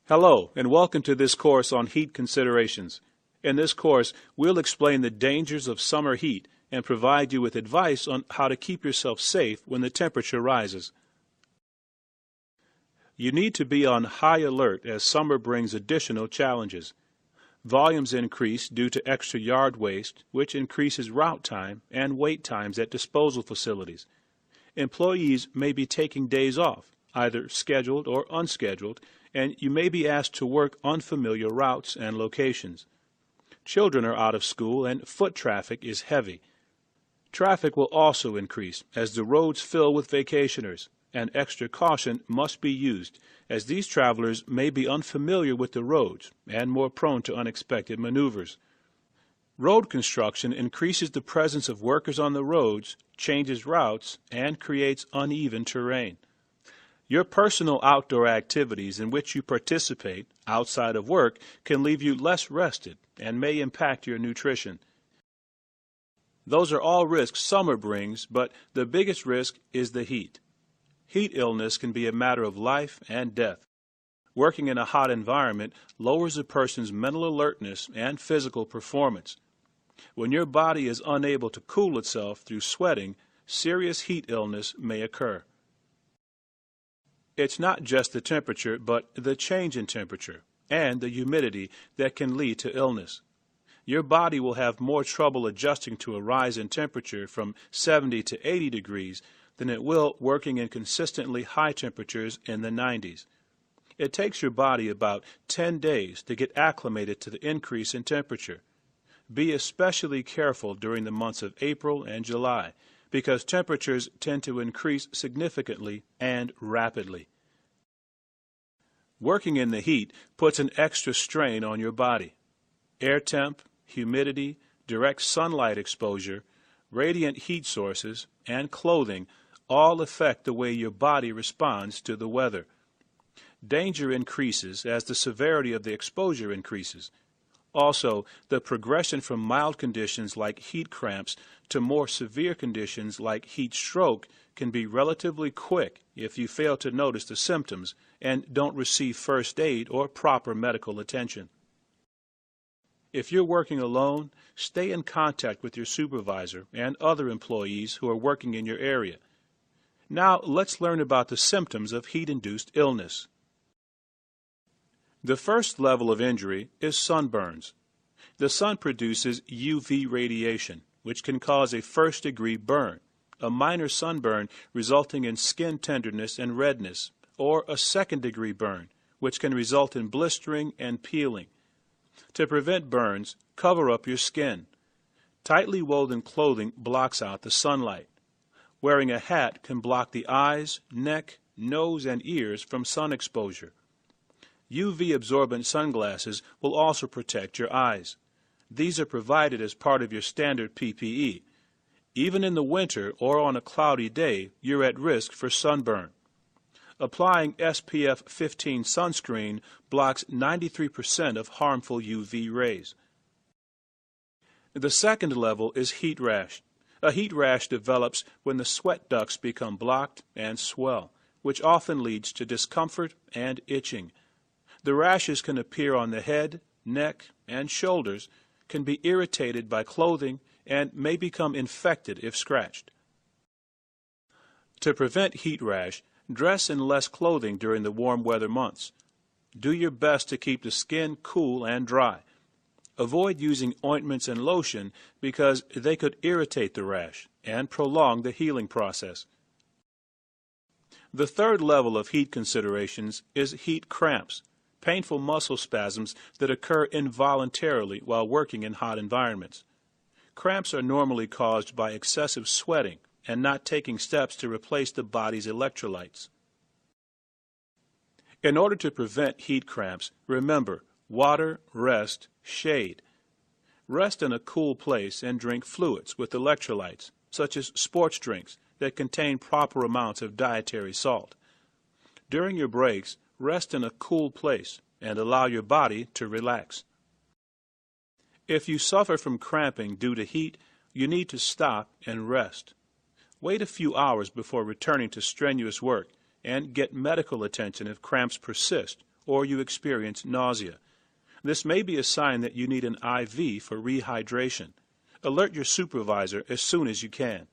Hello, and welcome to this course on heat considerations. In this course, we'll explain the dangers of summer heat and provide you with advice on how to keep yourself safe when the temperature rises. You need to be on high alert as summer brings additional challenges. Volumes increase due to extra yard waste, which increases route time and wait times at disposal facilities. Employees may be taking days off, either scheduled or unscheduled, and you may be asked to work unfamiliar routes and locations. Children are out of school and foot traffic is heavy. Traffic will also increase as the roads fill with vacationers, and extra caution must be used as these travelers may be unfamiliar with the roads and more prone to unexpected maneuvers. Road construction increases the presence of workers on the roads, changes routes, and creates uneven terrain. Your personal outdoor activities in which you participate outside of work can leave you less rested and may impact your nutrition. Those are all risks summer brings, but the biggest risk is the heat. Heat illness can be a matter of life and death. Working in a hot environment lowers a person's mental alertness and physical performance. When your body is unable to cool itself through sweating, serious heat illness may occur. It's not just the temperature, but the change in temperature and the humidity that can lead to illness. Your body will have more trouble adjusting to a rise in temperature from 70 to 80 degrees than it will working in consistently high temperatures in the 90s. It takes your body about 10 days to get acclimated to the increase in temperature. Be especially careful during the months of April and July, because temperatures tend to increase significantly and rapidly. Working in the heat puts an extra strain on your body. Air temp, humidity, direct sunlight exposure, radiant heat sources, and clothing all affect the way your body responds to the weather. Danger increases as the severity of the exposure increases. Also, the progression from mild conditions like heat cramps to more severe conditions like heat stroke can be relatively quick if you fail to notice the symptoms and don't receive first aid or proper medical attention. If you're working alone, stay in contact with your supervisor and other employees who are working in your area. Now, let's learn about the symptoms of heat-induced illness. The first level of injury is sunburns. The sun produces UV radiation, which can cause a first-degree burn, a minor sunburn resulting in skin tenderness and redness, or a second-degree burn, which can result in blistering and peeling. To prevent burns, cover up your skin. Tightly woven clothing blocks out the sunlight. Wearing a hat can block the eyes, neck, nose, and ears from sun exposure. UV-absorbent sunglasses will also protect your eyes. These are provided as part of your standard PPE. Even in the winter or on a cloudy day, you're at risk for sunburn. Applying SPF 15 sunscreen blocks 93% of harmful UV rays. The second level is heat rash. A heat rash develops when the sweat ducts become blocked and swell, which often leads to discomfort and itching. The rashes can appear on the head, neck, and shoulders, can be irritated by clothing, and may become infected if scratched. To prevent heat rash, dress in less clothing during the warm weather months. Do your best to keep the skin cool and dry. Avoid using ointments and lotion because they could irritate the rash and prolong the healing process. The third level of heat considerations is heat cramps, painful muscle spasms that occur involuntarily while working in hot environments. Cramps are normally caused by excessive sweating and not taking steps to replace the body's electrolytes. In order to prevent heat cramps, remember water, rest, shade. Rest in a cool place and drink fluids with electrolytes, such as sports drinks that contain proper amounts of dietary salt. During your breaks, rest in a cool place and allow your body to relax. If you suffer from cramping due to heat, you need to stop and rest. Wait a few hours before returning to strenuous work and get medical attention if cramps persist or you experience nausea. This may be a sign that you need an IV for rehydration. Alert your supervisor as soon as you can.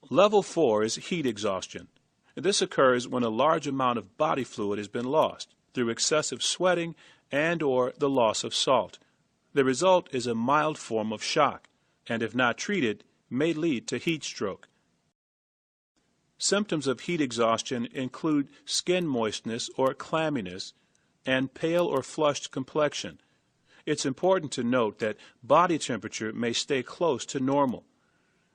Level 4 is heat exhaustion. This occurs when a large amount of body fluid has been lost through excessive sweating and/or the loss of salt. The result is a mild form of shock, and if not treated, may lead to heat stroke. Symptoms of heat exhaustion include skin moistness or clamminess and pale or flushed complexion. It's important to note that body temperature may stay close to normal.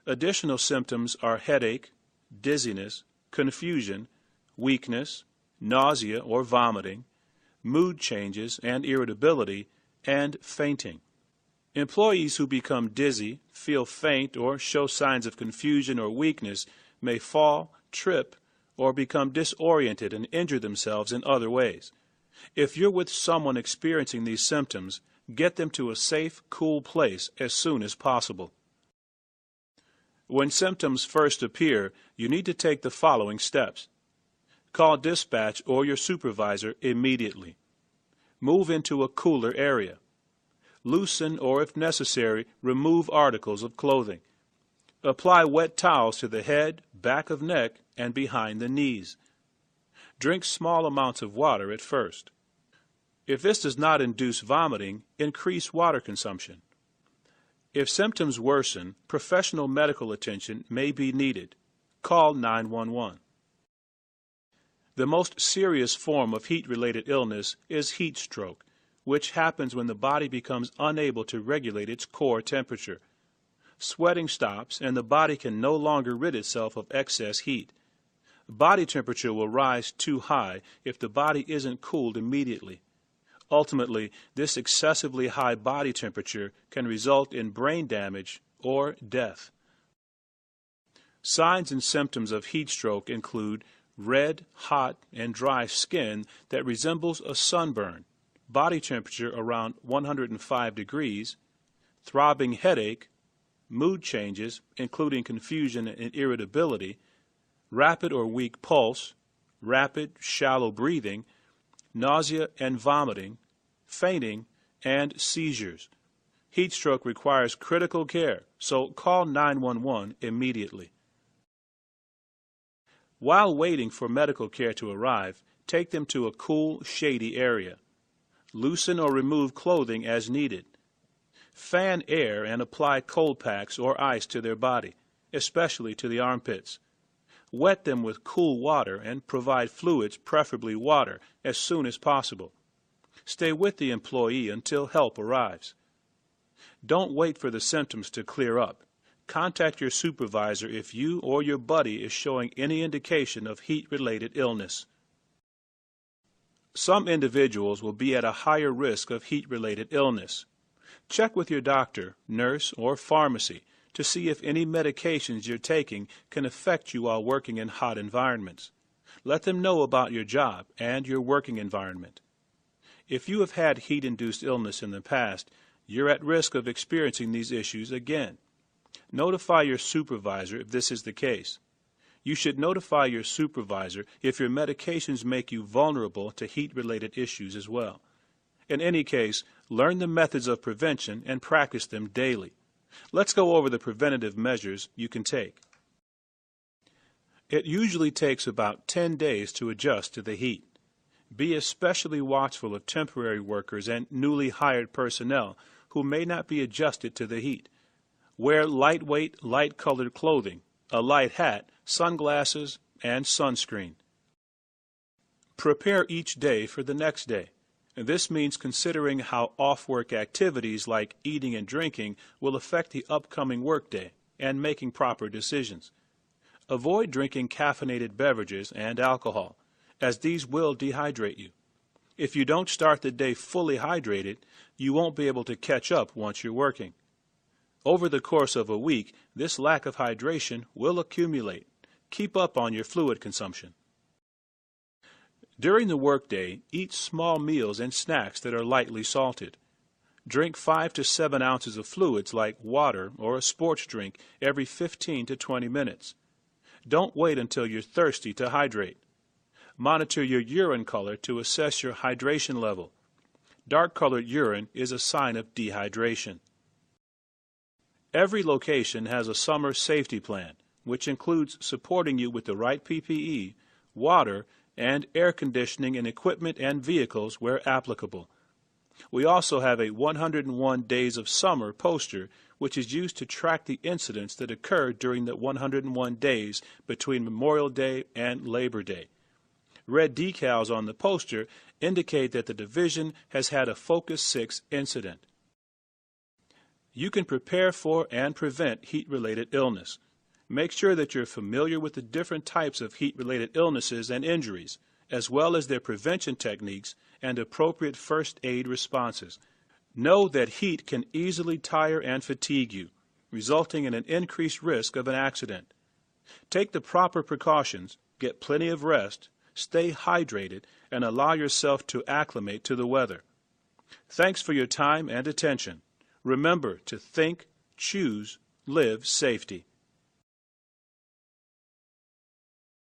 Additional symptoms are headache, dizziness, confusion, weakness, nausea or vomiting, mood changes and irritability, and fainting. Employees who become dizzy, feel faint, or show signs of confusion or weakness may fall, trip, or become disoriented and injure themselves in other ways. If you're with someone experiencing these symptoms, get them to a safe, cool place as soon as possible. When symptoms first appear, you need to take the following steps. Call dispatch or your supervisor immediately. Move into a cooler area. Loosen or, if necessary, remove articles of clothing. Apply wet towels to the head, back of neck, and behind the knees. Drink small amounts of water at first. If this does not induce vomiting, increase water consumption. If symptoms worsen, professional medical attention may be needed. Call 911. The most serious form of heat-related illness is heat stroke, which happens when the body becomes unable to regulate its core temperature. Sweating stops and the body can no longer rid itself of excess heat. Body temperature will rise too high if the body isn't cooled immediately. Ultimately, this excessively high body temperature can result in brain damage or death. Signs and symptoms of heat stroke include red, hot, and dry skin that resembles a sunburn, body temperature around 105 degrees, throbbing headache, mood changes, including confusion and irritability, rapid or weak pulse, rapid, shallow breathing, nausea and vomiting, fainting, and seizures. Heat stroke requires critical care, so call 911 immediately. While waiting for medical care to arrive, take them to a cool, shady area. Loosen or remove clothing as needed. Fan air and apply cold packs or ice to their body, especially to the armpits. Wet them with cool water and provide fluids, preferably water, as soon as possible. Stay with the employee until help arrives. Don't wait for the symptoms to clear up. Contact your supervisor if you or your buddy is showing any indication of heat-related illness. Some individuals will be at a higher risk of heat-related illness. Check with your doctor, nurse, or pharmacy to see if any medications you're taking can affect you while working in hot environments. Let them know about your job and your working environment. If you have had heat-induced illness in the past, you're at risk of experiencing these issues again. Notify your supervisor if this is the case. You should notify your supervisor if your medications make you vulnerable to heat-related issues as well. In any case, learn the methods of prevention and practice them daily. Let's go over the preventative measures you can take. It usually takes about 10 days to adjust to the heat. Be especially watchful of temporary workers and newly hired personnel who may not be adjusted to the heat. Wear lightweight, light-colored clothing, a light hat, sunglasses, and sunscreen. Prepare each day for the next day. This means considering how off-work activities like eating and drinking will affect the upcoming workday and making proper decisions. Avoid drinking caffeinated beverages and alcohol, as these will dehydrate you. If you don't start the day fully hydrated, you won't be able to catch up once you're working. Over the course of a week, this lack of hydration will accumulate. Keep up on your fluid consumption. During the workday, eat small meals and snacks that are lightly salted. Drink 5 to 7 ounces of fluids like water or a sports drink every 15 to 20 minutes. Don't wait until you're thirsty to hydrate. Monitor your urine color to assess your hydration level. Dark-colored urine is a sign of dehydration. Every location has a summer safety plan, which includes supporting you with the right PPE, water, and air conditioning in equipment and vehicles where applicable. We also have a 101 Days of Summer poster, which is used to track the incidents that occurred during the 101 days between Memorial Day and Labor Day. Red decals on the poster indicate that the division has had a Focus 6 incident. You can prepare for and prevent heat-related illness. Make sure that you're familiar with the different types of heat-related illnesses and injuries, as well as their prevention techniques and appropriate first aid responses. Know that heat can easily tire and fatigue you, resulting in an increased risk of an accident. Take the proper precautions, get plenty of rest, stay hydrated, and allow yourself to acclimate to the weather. Thanks for your time and attention. Remember to think, choose, live safety.